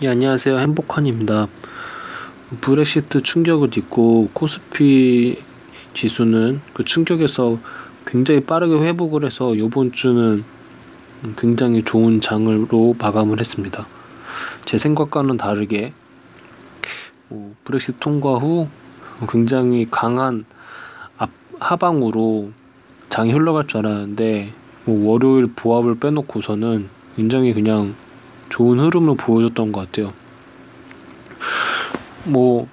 예, 안녕하세요. 행복한입니다. 브렉시트 충격을 딛고 코스피 지수는 그 충격에서 굉장히 빠르게 회복을 해서 이번 주는 굉장히 좋은 장으로 마감을 했습니다. 제 생각과는 다르게 브렉시트 통과 후 굉장히 강한 하방으로 장이 흘러갈 줄 알았는데 월요일 보합을 빼놓고서는 굉장히 그냥 좋은 흐름을 보여줬던 것 같아요.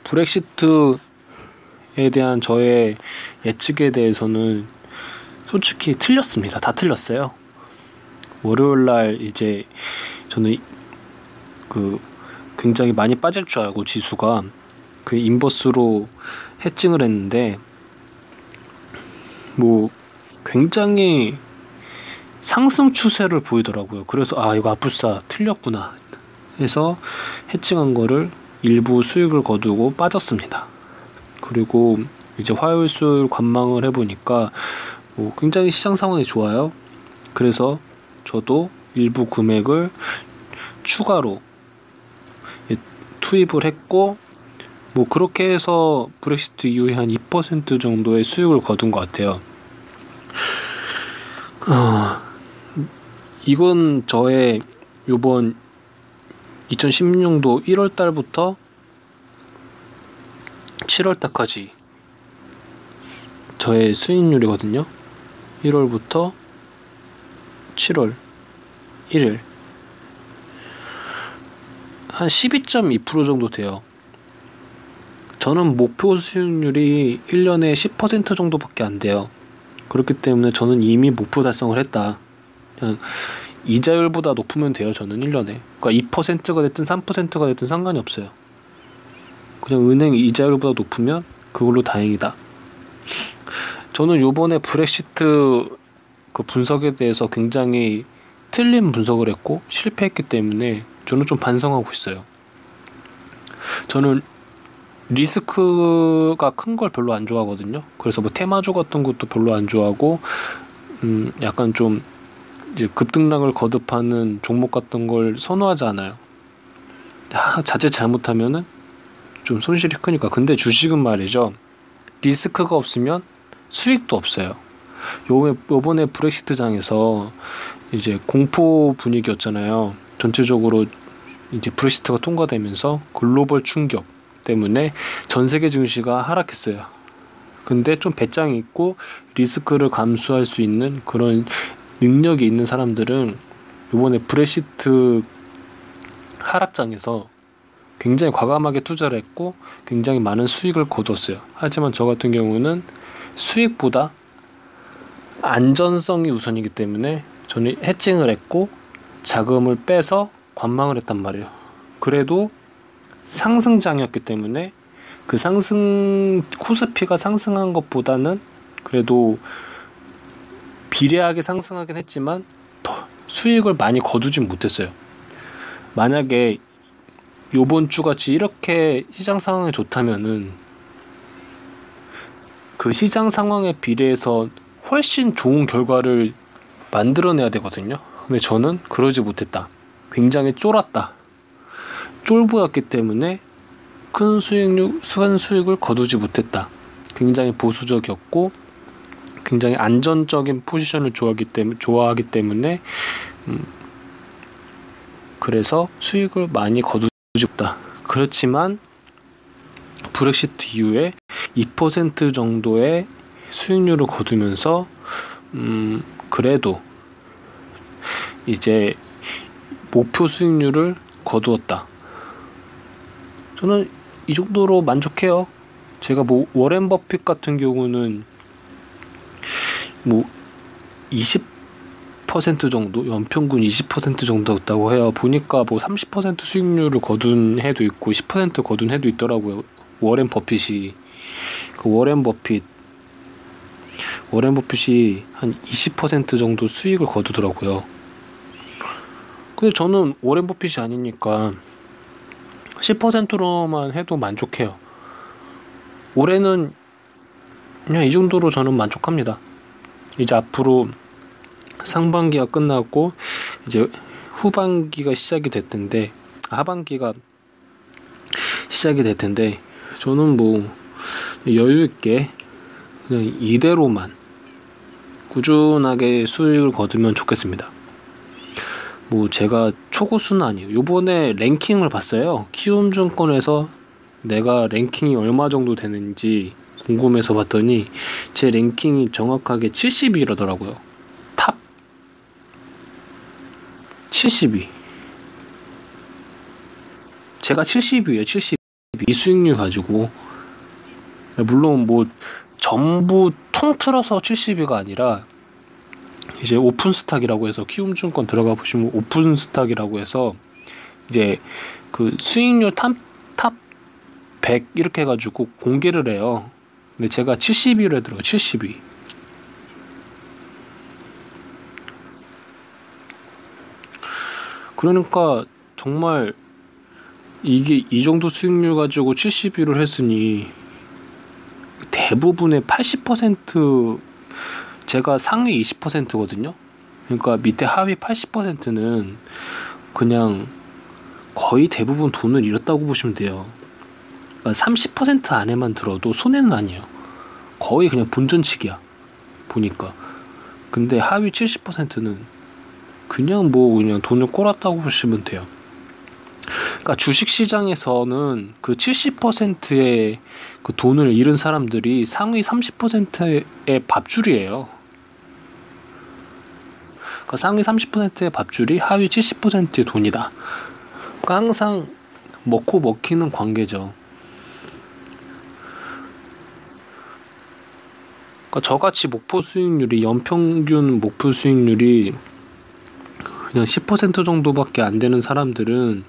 브렉시트에 대한 저의 예측에 대해서는 솔직히 틀렸습니다. 다 틀렸어요. 월요일날 이제 저는 굉장히 많이 빠질 줄 알고 지수가 그 인버스로 해칭을 했는데 굉장히 상승 추세를 보이더라고요. 그래서 이거 아뿔싸 틀렸구나 해서 해칭한 거를 일부 수익을 거두고 빠졌습니다. 그리고 이제 화요일 수요일 관망을 해보니까 굉장히 시장 상황이 좋아요. 그래서 저도 일부 금액을 추가로 투입을 했고 그렇게 해서 브렉시트 이후에 한 2% 정도의 수익을 거둔 것 같아요. 이건 저의 요번 2016년도 1월 달부터 7월 달까지 저의 수익률이거든요. 1월부터 7월 1일 한 12.2% 정도 돼요. 저는 목표 수익률이 1년에 10% 정도밖에 안 돼요. 그렇기 때문에 저는 이미 목표 달성을 했다. 그냥 이자율보다 높으면 돼요. 저는 1년에. 그러니까 2%가 됐든 3%가 됐든 상관이 없어요. 그냥 은행 이자율보다 높으면 그걸로 다행이다. 저는 요번에 브렉시트 그 분석에 대해서 굉장히 틀린 분석을 했고 실패했기 때문에 저는 좀 반성하고 있어요. 저는 리스크가 큰 걸 별로 안 좋아하거든요. 그래서 테마주 같은 것도 별로 안 좋아하고 약간 좀 이제 급등락을 거듭하는 종목 같은 걸 선호하지 않아요. 자칫 잘못하면은 좀 손실이 크니까. 근데 주식은 말이죠, 리스크가 없으면 수익도 없어요. 요번에 브렉시트장에서 이제 공포 분위기였잖아요. 전체적으로 이제 브렉시트가 통과되면서 글로벌 충격 때문에 전 세계 증시가 하락했어요. 근데 좀 배짱이 있고 리스크를 감수할 수 있는 그런 능력이 있는 사람들은 이번에 브렉시트 하락장에서 굉장히 과감하게 투자를 했고 굉장히 많은 수익을 거뒀어요. 하지만 저 같은 경우는 수익보다 안전성이 우선이기 때문에 저는 해칭을 했고 자금을 빼서 관망을 했단 말이에요. 그래도 상승장이었기 때문에 그 코스피가 상승한 것보다는 그래도 비례하게 상승하긴 했지만 더 수익을 많이 거두진 못했어요. 만약에 요번 주같이 이렇게 시장 상황이 좋다면은 그 시장 상황에 비례해서 훨씬 좋은 결과를 만들어내야 되거든요. 근데 저는 그러지 못했다. 굉장히 쫄았다. 쫄보였기 때문에 큰 수익을 거두지 못했다. 굉장히 보수적이었고 굉장히 안전적인 포지션을 좋아하기 때문에 그래서 수익을 많이 거두지 못했다. 그렇지만 브렉시트 이후에 2% 정도의 수익률을 거두면서 그래도 이제 목표 수익률을 거두었다. 저는 이 정도로 만족해요. 제가 워렌 버핏 같은 경우는 20% 정도, 연평균 20% 정도였다고 해요. 보니까 30% 수익률을 거둔 해도 있고 10% 거둔 해도 있더라고요. 워렌 버핏이 한 20% 정도 수익을 거두더라고요. 근데 저는 워렌 버핏이 아니니까 10%로만 해도 만족해요. 올해는 그냥 이 정도로 저는 만족합니다. 이제 앞으로 상반기가 끝나고 이제 후반기가 시작이 될 텐데 하반기가 시작이 될 텐데, 저는 뭐 여유 있게 그냥 이대로만 꾸준하게 수익을 거두면 좋겠습니다. 뭐 제가 초고수는 아니에요. 요번에 랭킹을 봤어요. 키움증권에서 내가 랭킹이 얼마 정도 되는지 궁금해서 봤더니 제 랭킹이 정확하게 70위라더라고요. 탑 72. 제가 70위에요. 72 수익률 가지고. 물론 뭐 전부 통틀어서 70위가 아니라 이제 오픈 스탁이라고 해서 키움증권 들어가 보시면 오픈 스탁이라고 해서 이제 그 수익률 탑 100 이렇게 해가지고 공개를 해요. 근데 제가 70위로 들어가요. 70위. 그러니까 정말 이게 이 정도 수익률 가지고 70위를 했으니 대부분의 80%, 제가 상위 20%거든요. 그러니까 밑에 하위 80%는 그냥 거의 대부분 돈을 잃었다고 보시면 돼요. 그러니까 30% 안에만 들어도 손해는 아니에요. 거의 그냥 본전치기야 보니까. 근데 하위 70%는 그냥 뭐 그냥 돈을 꼬랐다고 보시면 돼요. 그러니까 주식시장에서는 그 70%의 그 돈을 잃은 사람들이 상위 30%의 밥줄이에요. 그러니까 상위 30%의 밥줄이 하위 70%의 돈이다. 그러니까 항상 먹고 먹히는 관계죠. 그러니까 저같이 목표 수익률이, 연평균 목표 수익률이 그냥 10% 정도밖에 안 되는 사람들은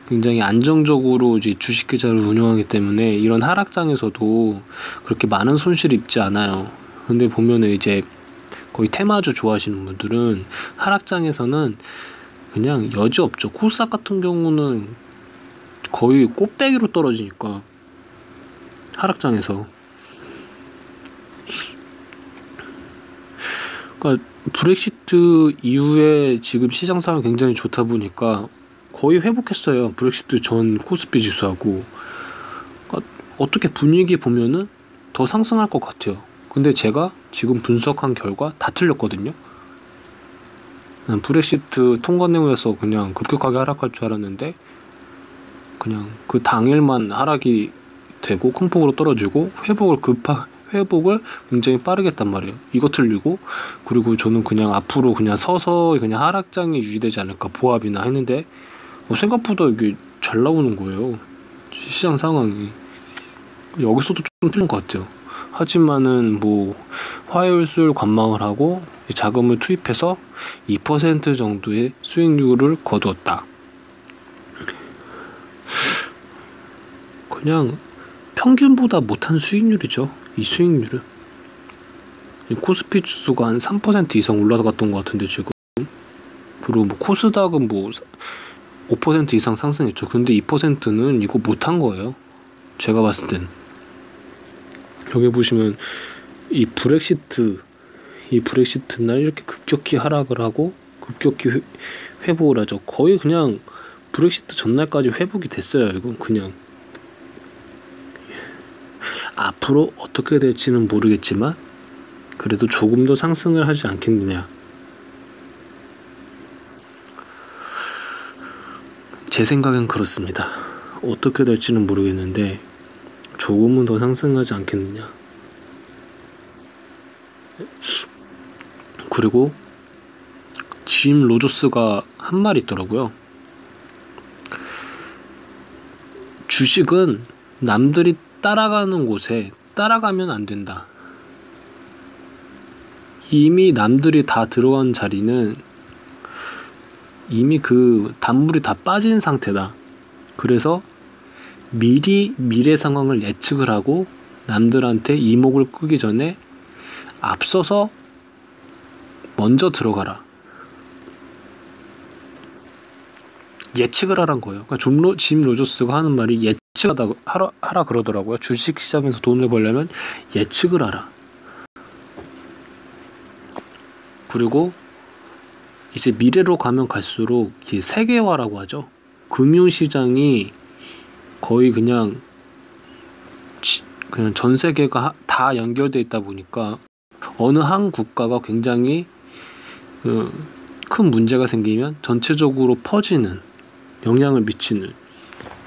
굉장히 안정적으로 이제 주식 계좌를 운영하기 때문에 이런 하락장에서도 그렇게 많은 손실 입지 않아요. 근데 보면은 이제 거의 테마주 좋아하시는 분들은 하락장에서는 그냥 여지없죠. 코스닥 같은 경우는 거의 꼭대기로 떨어지니까 하락장에서. 그러니까 브렉시트 이후에 지금 시장 상황이 굉장히 좋다 보니까 거의 회복했어요. 브렉시트 전 코스피 지수하고. 그러니까 어떻게 분위기 보면은 더 상승할 것 같아요. 근데 제가 지금 분석한 결과 다 틀렸거든요. 브렉시트 통과 내용에서 그냥 급격하게 하락할 줄 알았는데 그냥 그 당일만 하락이 되고 큰 폭으로 떨어지고 회복을 굉장히 빠르게 했단 말이에요. 이거 틀리고, 그리고 저는 그냥 앞으로 그냥 서서 그냥 하락장이 유지되지 않을까, 보합이나 했는데 생각보다 이게 잘 나오는 거예요. 시장 상황이. 여기서도 좀 틀린 것 같아요. 하지만은 뭐 화요일 수요일 관망을 하고 자금을 투입해서 2% 정도의 수익률을 거두었다. 그냥 평균보다 못한 수익률이죠. 이 수익률은. 코스피 지수가 한 3% 이상 올라갔던 것 같은데 지금. 그리고 뭐 코스닥은 뭐 5% 이상 상승했죠. 근데 2%는 이거 못한 거예요. 제가 봤을 땐. 여기 보시면 이 브렉시트 날 이렇게 급격히 하락을 하고 급격히 회복을 하죠. 거의 그냥 브렉시트 전날까지 회복이 됐어요. 이건 그냥. 앞으로 어떻게 될지는 모르겠지만 그래도 조금 더 상승을 하지 않겠느냐. 제 생각엔 그렇습니다. 어떻게 될지는 모르겠는데 조금은 더 상승하지 않겠느냐. 그리고 짐 로저스가 한 말 있더라고요. 주식은 남들이 따라가는 곳에 따라가면 안 된다. 이미 남들이 다 들어간 자리는 이미 그 단물이 다 빠진 상태다. 그래서 미리 미래 상황을 예측을 하고 남들한테 이목을 끄기 전에 앞서서 먼저 들어가라. 예측을 하란 거예요. 그러니까 짐 로저스가 하는 말이 하라 그러더라고요. 주식 시장에서 돈을 벌려면 예측을 하라. 그리고 이제 미래로 가면 갈수록 이제 세계화라고 하죠. 금융시장이 거의 그냥 전 세계가 다 연결돼 있다 보니까 어느 한 국가가 굉장히 큰 문제가 생기면 전체적으로 퍼지는, 영향을 미치는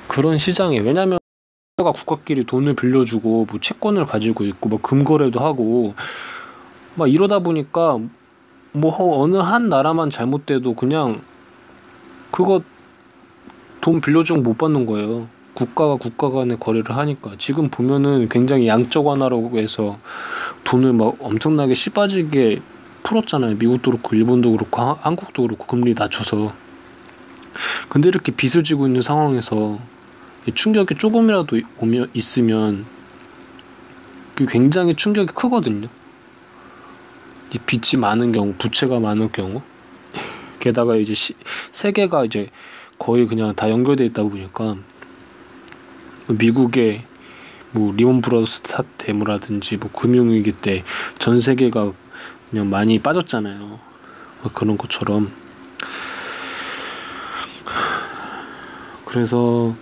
그런 시장이에요. 왜냐하면 국가끼리 돈을 빌려주고 뭐 채권을 가지고 있고 뭐 금거래도 하고 막 이러다 보니까 뭐 어느 한 나라만 잘못돼도 그냥 그거 돈 빌려주고 못 받는 거예요. 국가가 국가 간의 거래를 하니까. 지금 보면은 굉장히 양적 완화라고 해서 돈을 막 엄청나게 씨빠지게 풀었잖아요. 미국도 그렇고 일본도 그렇고 한국도 그렇고 금리 낮춰서. 근데 이렇게 빚을 지고 있는 상황에서 충격이 조금이라도 있으면 굉장히 충격이 크거든요. 이 빚이 많은 경우, 부채가 많은 경우, 게다가 이제 세계가 이제 거의 그냥 다 연결돼 있다 보니까 미국의 뭐 리먼 브라더스 사태라든지 뭐 금융위기 때 전 세계가 그냥 많이 빠졌잖아요. 그런 것처럼. 그래서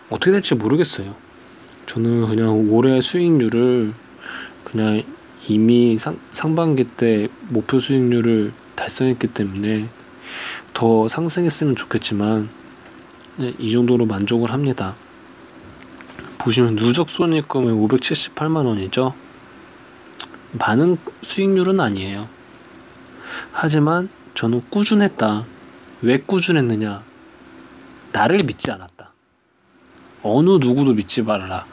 어떻게 될지 모르겠어요. 저는 그냥 올해 수익률을 그냥 이미 상반기 때 목표 수익률을 달성했기 때문에 더 상승했으면 좋겠지만 이 정도로 만족을 합니다. 보시면 누적 손익금은 578만 원이죠. 많은 수익률은 아니에요. 하지만 저는 꾸준했다. 왜 꾸준했느냐? 나를 믿지 않았다. 어느 누구도 믿지 말아라.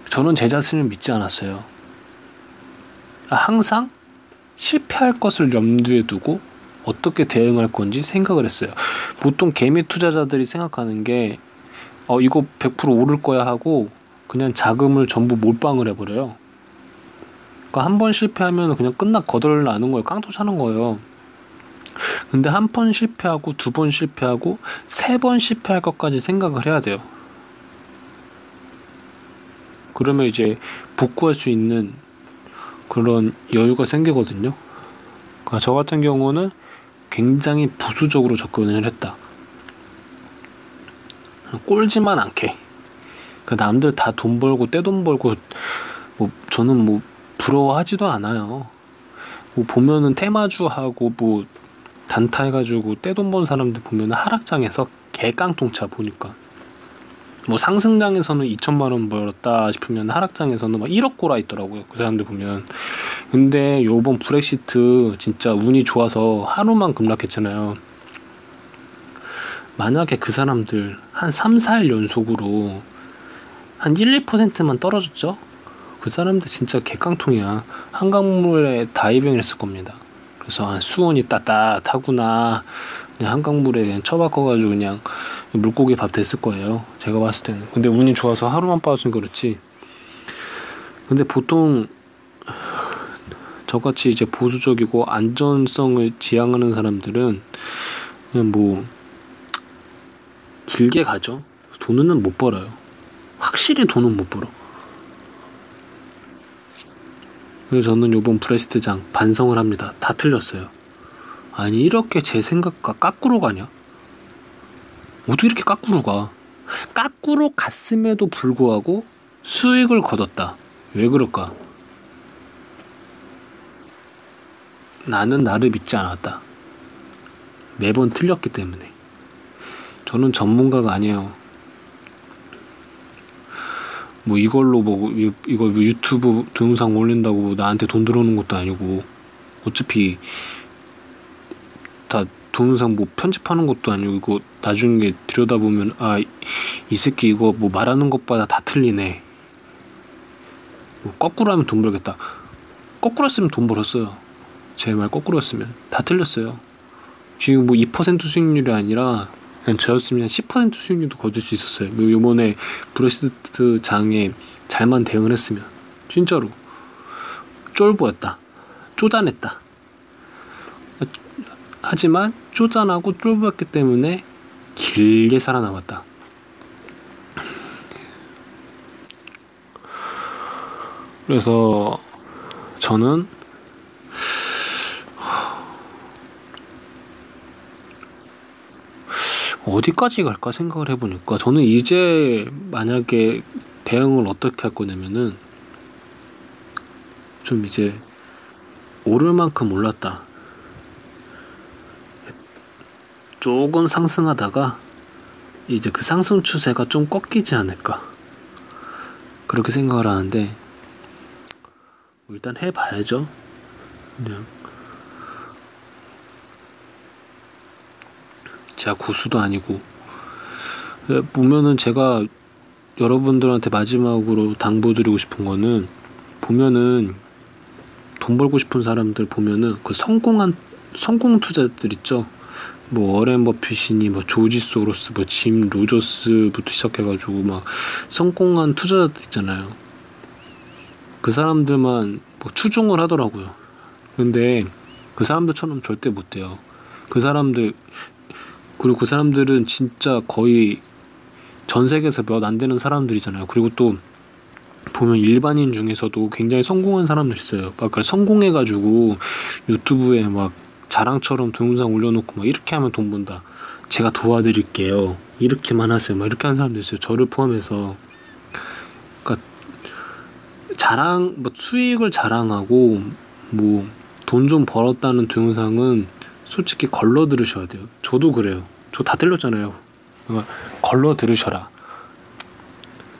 저는 제 자신을 믿지 않았어요. 항상 실패할 것을 염두에 두고 어떻게 대응할 건지 생각을 했어요. 보통 개미 투자자들이 생각하는 게 이거 100% 오를 거야 하고 그냥 자금을 전부 몰빵을 해버려요. 그러니까 한 번 실패하면 그냥 거덜나는 거예요. 깡통 차는 거예요. 근데 한 번 실패하고, 두 번 실패하고, 세 번 실패할 것까지 생각을 해야 돼요. 그러면 이제 복구할 수 있는 그런 여유가 생기거든요. 그러니까 저 같은 경우는 굉장히 보수적으로 접근을 했다. 꼴지만 않게. 남들 다 돈 벌고 떼돈 벌고 뭐 저는 뭐 부러워하지도 않아요. 뭐 보면은 테마주하고 뭐 단타 해가지고 떼돈 번 사람들 보면은 하락장에서 개깡통차 보니까 뭐 상승장에서는 2천만 원 벌었다 싶으면 하락장에서는 막 1억 골아 있더라고요. 그 사람들 보면. 근데 요번 브렉시트 진짜 운이 좋아서 하루만 급락했잖아요. 만약에 그 사람들 한 3, 4일 연속으로 한 1, 2%만 떨어졌죠? 그 사람들 진짜 개깡통이야. 한강물에 다이빙을 했을 겁니다. 그래서 수온이 따뜻하구나. 그냥 한강물에 그냥 처박혀가지고 그냥 물고기 밥 됐을 거예요. 제가 봤을 때는. 근데 운이 좋아서 하루만 빠졌으니 그렇지. 근데 보통 저같이 이제 보수적이고 안전성을 지향하는 사람들은 그냥 뭐 길게 가죠. 돈은 못 벌어요. 확실히 돈은 못 벌어. 그래서 저는 요번 브렉시트장 반성을 합니다. 다 틀렸어요. 아니 이렇게 제 생각과 까꾸로 가냐? 어떻게 이렇게 까꾸로 가? 까꾸로 갔음에도 불구하고 수익을 거뒀다. 왜 그럴까? 나는 나를 믿지 않았다. 매번 틀렸기 때문에. 저는 전문가가 아니에요. 뭐 이걸로 뭐 이거 유튜브 동영상 올린다고 나한테 돈 들어오는 것도 아니고 어차피 다 동영상 뭐 편집하는 것도 아니고 이거 나중에 들여다보면 이 새끼 이거 뭐 말하는 것보다 다 틀리네. 뭐 거꾸로 하면 돈 벌겠다. 거꾸로 했으면 돈 벌었어요. 제 말 거꾸로 했으면 다 틀렸어요. 지금 뭐 2% 수익률이 아니라 그냥 저였으면 10% 수익률도 거둘 수 있었어요. 이번에 브렉시트 장에 잘만 대응을 했으면 진짜로 쫄보였다. 쪼잔했다. 하지만 쪼잔하고 쫄보였기 때문에 길게 살아남았다. 그래서 저는 어디까지 갈까 생각을 해보니까 저는 이제 만약에 대응을 어떻게 할 거냐면은 좀 이제 오를 만큼 올랐다. 조금 상승하다가 이제 그 상승 추세가 좀 꺾이지 않을까. 그렇게 생각을 하는데 일단 해봐야죠. 그냥 제가 고수도 아니고 보면은 제가 여러분들한테 마지막으로 당부드리고 싶은 거는 보면은 돈 벌고 싶은 사람들 보면은 그 성공 투자들 있죠. 뭐 워렌 버핏이니 뭐 조지 소로스 뭐 짐 로저스부터 시작해가지고 막 성공한 투자자들 있잖아요. 그 사람들만 뭐 추종을 하더라고요. 근데 그 사람들처럼 절대 못 돼요. 그 사람들 그리고 그 사람들은 진짜 거의 전 세계에서 몇 안 되는 사람들이잖아요. 그리고 또 보면 일반인 중에서도 굉장히 성공한 사람들 있어요. 막 성공해가지고 유튜브에 막 자랑처럼 동영상 올려놓고 막 이렇게 하면 돈 번다. 제가 도와드릴게요. 이렇게만 하세요. 막 이렇게 하는 사람도 있어요. 저를 포함해서. 그러니까 뭐 수익을 자랑하고 뭐 돈 좀 벌었다는 동영상은 솔직히 걸러 들으셔야 돼요. 저도 그래요. 저 다 들렸잖아요. 그러니까 걸러 들으셔라.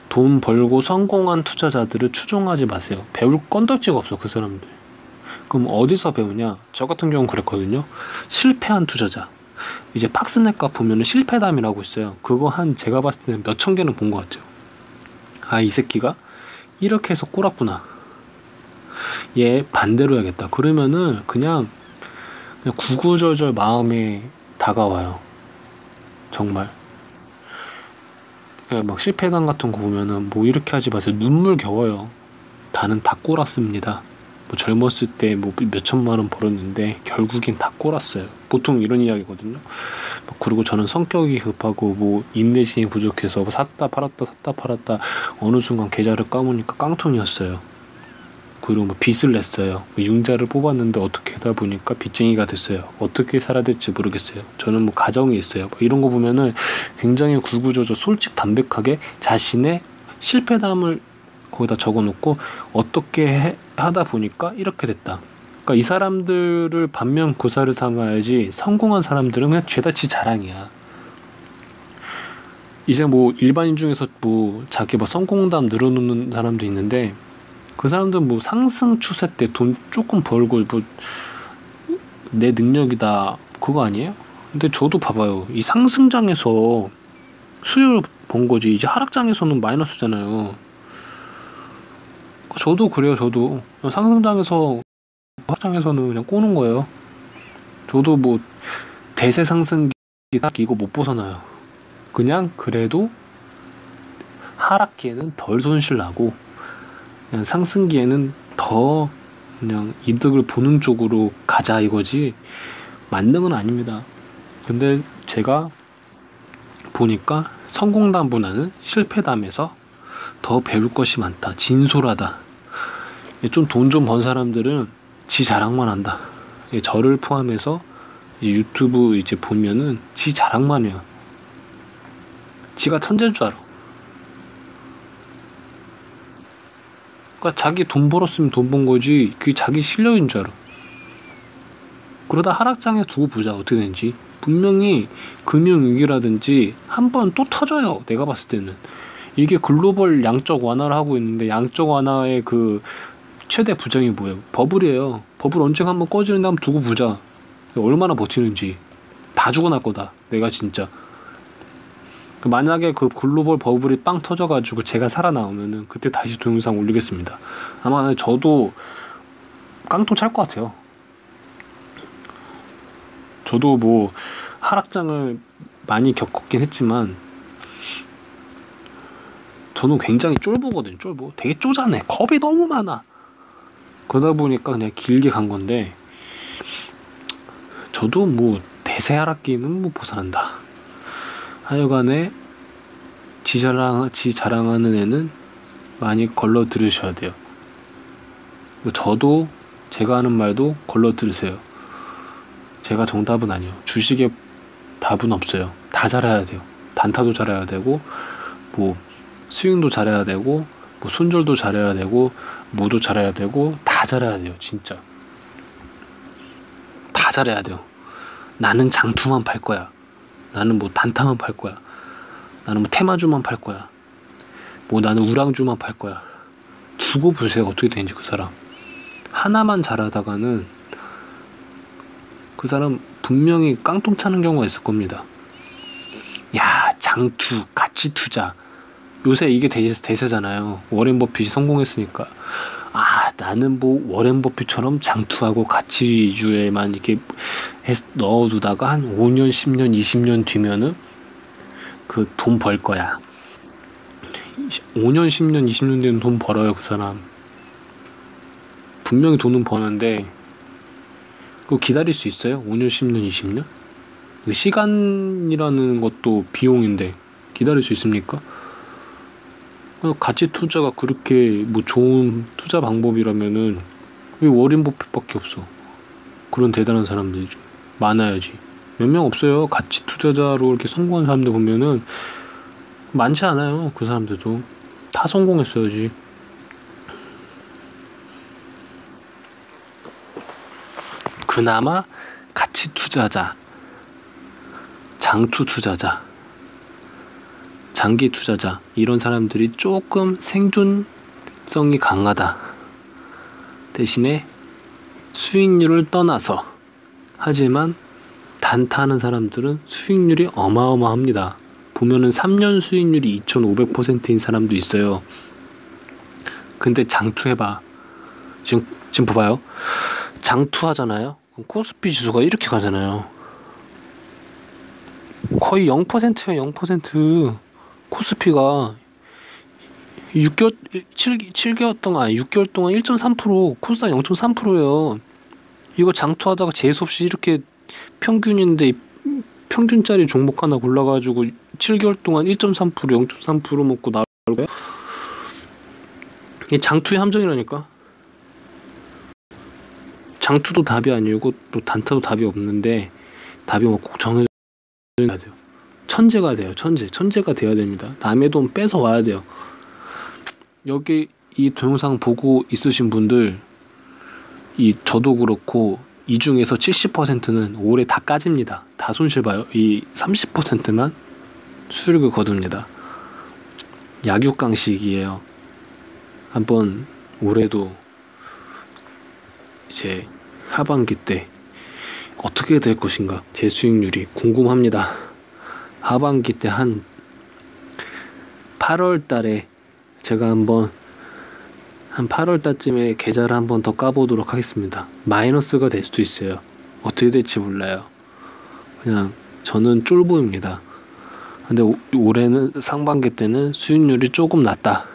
돈 벌고 성공한 투자자들을 추종하지 마세요. 배울 건덕지가 없어 그 사람들. 그럼 어디서 배우냐? 저 같은 경우는 그랬거든요. 실패한 투자자. 이제 팍스넷과 보면은 실패담이라고 있어요. 그거 한 제가 봤을 때는 몇천 개는 본 것 같아요. 아, 이 새끼가 이렇게 해서 꼴았구나. 얘 반대로 해야겠다. 그러면은 그냥 구구절절 마음에 다가와요. 정말. 막 실패담 같은 거 보면은 뭐 이렇게 하지 마세요. 눈물 겨워요. 나는 다 꼴았습니다. 뭐 젊었을 때 뭐 몇천만 원 벌었는데 결국엔 다 꼴았어요. 보통 이런 이야기거든요. 그리고 저는 성격이 급하고 뭐 인내심이 부족해서 샀다 팔았다 어느 순간 계좌를 까보니까 깡통이었어요. 그리고 뭐 빚을 냈어요. 뭐 융자를 뽑았는데 어떻게 하다 보니까 빚쟁이가 됐어요. 어떻게 살아야 될지 모르겠어요. 저는 뭐 가정이 있어요. 뭐 이런 거 보면은 굉장히 구구절절 솔직 담백하게 자신의 실패담을 거기다 적어놓고 어떻게 하다 보니까 이렇게 됐다. 그러니까 이 사람들을 반면 교사를 삼아야지 성공한 사람들은 그냥 죄다치 자랑이야. 이제 뭐 일반인 중에서 뭐 자기 뭐 성공담 늘어놓는 사람도 있는데 그 사람들은 뭐 상승 추세 때 돈 조금 벌고 뭐 내 능력이다 그거 아니에요? 근데 저도 봐봐요. 이 상승장에서 수익을 본 거지 이제 하락장에서는 마이너스잖아요. 저도 그래요. 저도 상승장에서 하락장에서는 그냥 꼬는 거예요. 저도 뭐 대세 상승기 이거 못 벗어나요. 그냥 그래도 하락기에는 덜 손실 나고 그냥 상승기에는 더 그냥 이득을 보는 쪽으로 가자 이거지 만능은 아닙니다. 근데 제가 보니까 성공담보다는 실패담에서 더 배울 것이 많다. 진솔하다. 좀 돈 좀 번 사람들은 지 자랑만 한다. 저를 포함해서 유튜브 이제 보면은 지 자랑만 해요. 지가 천재인 줄 알아. 그러니까 자기 돈 벌었으면 돈 번 거지 그게 자기 실력인 줄 알아. 그러다 하락장에 두고 보자 어떻게 되는지. 분명히 금융위기라든지 한 번 또 터져요. 내가 봤을 때는 이게 글로벌 양적 완화를 하고 있는데 양적 완화의 그 최대 부정이 뭐예요? 버블이에요. 버블 언젠가 한번 꺼지는데 한번 두고 보자. 얼마나 버티는지. 다 죽어날 거다. 내가 진짜. 만약에 그 글로벌 버블이 빵 터져가지고 제가 살아나오면은 그때 다시 동영상 올리겠습니다. 아마 저도 깡통 찰 것 같아요. 저도 뭐 하락장을 많이 겪었긴 했지만 저는 굉장히 쫄보거든요. 쫄보. 되게 쪼잔해. 겁이 너무 많아. 그러다 보니까 그냥 길게 간 건데 저도 뭐 대세 하락기는 못 벗어난다. 하여간에 지 자랑하는 애는 많이 걸러 들으셔야 돼요. 저도 제가 하는 말도 걸러 들으세요. 제가 정답은 아니에요. 주식에 답은 없어요. 다 잘해야 돼요. 단타도 잘해야 되고, 뭐 스윙도 잘해야 되고, 뭐 손절도 잘해야 되고, 뭐도 잘해야 되고, 다 잘해야 돼요. 진짜 다 잘해야 돼요. 나는 장투만 팔 거야. 나는 뭐 단타만 팔 거야. 나는 뭐 테마주만 팔 거야. 뭐 나는 우랑주만 팔 거야. 두고 보세요. 어떻게 되는지 그 사람. 하나만 잘하다가는 그 사람 분명히 깡통 차는 경우가 있을 겁니다. 야, 장투, 가치 투자. 요새 이게 대세잖아요. 워렌 버핏이 성공했으니까. 아, 나는 뭐 워렌 버핏처럼 장투하고 가치 위주에만 이렇게 넣어두다가 한 5년, 10년, 20년 뒤면은 그 돈 벌 거야. 5년, 10년, 20년 뒤에는 돈 벌어요, 그 사람. 분명히 돈은 버는데 그거 기다릴 수 있어요? 5년, 10년, 20년? 시간이라는 것도 비용인데 기다릴 수 있습니까? 가치 투자가 그렇게 뭐 좋은 투자 방법이라면은 왜 워렌 버핏밖에 없어? 그런 대단한 사람들이 많아야지. 몇 명 없어요. 가치 투자자로 이렇게 성공한 사람들 보면은 많지 않아요. 그 사람들도 다 성공했어야지. 그나마 가치 투자자, 장투 투자자, 장기 투자자 이런 사람들이 조금 생존성이 강하다. 대신에 수익률을 떠나서 하지만 단타하는 사람들은 수익률이 어마어마합니다. 보면은 3년 수익률이 2,500%인 사람도 있어요. 근데 장투해봐. 지금 봐봐요. 장투하잖아요. 그럼 코스피 지수가 이렇게 가잖아요. 거의 0%예요. 0%. 코스피가 7개월 동안 6개월 동안 1.3%, 코스닥 0.3%예요. 이거 장투하다가 재수없이 이렇게 평균인데 평균짜리 종목 하나 골라가지고 7개월 동안 1.3%, 0.3% 먹고 나올 거예요? 이게 장투의 함정이라니까. 장투도 답이 아니고 또 단타도 답이 없는데 답이 뭐 꼭 정해져야 돼요. 천재가 돼요. 천재가 돼야 됩니다. 남의 돈 뺏어 와야 돼요. 여기 이 동영상 보고 있으신 분들, 저도 그렇고 이 중에서 70%는 올해 다 까집니다. 다 손실 봐요. 이 30%만 수익을 거둡니다. 약육강식이에요. 한번 올해도 이제 하반기 때 어떻게 될 것인가 제 수익률이 궁금합니다. 하반기 때 한 8월 달에 제가 한 8월 달쯤에 계좌를 한번 더 까보도록 하겠습니다. 마이너스가 될 수도 있어요. 어떻게 될지 몰라요. 그냥 저는 쫄보입니다. 근데 올해는 상반기 때는 수익률이 조금 낮다.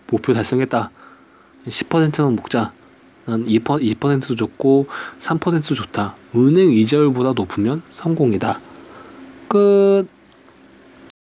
목표 달성했다. 10%만 먹자. 난 2%도 좋고 3%도 좋다. 은행 이자율보다 높으면 성공이다. 끝.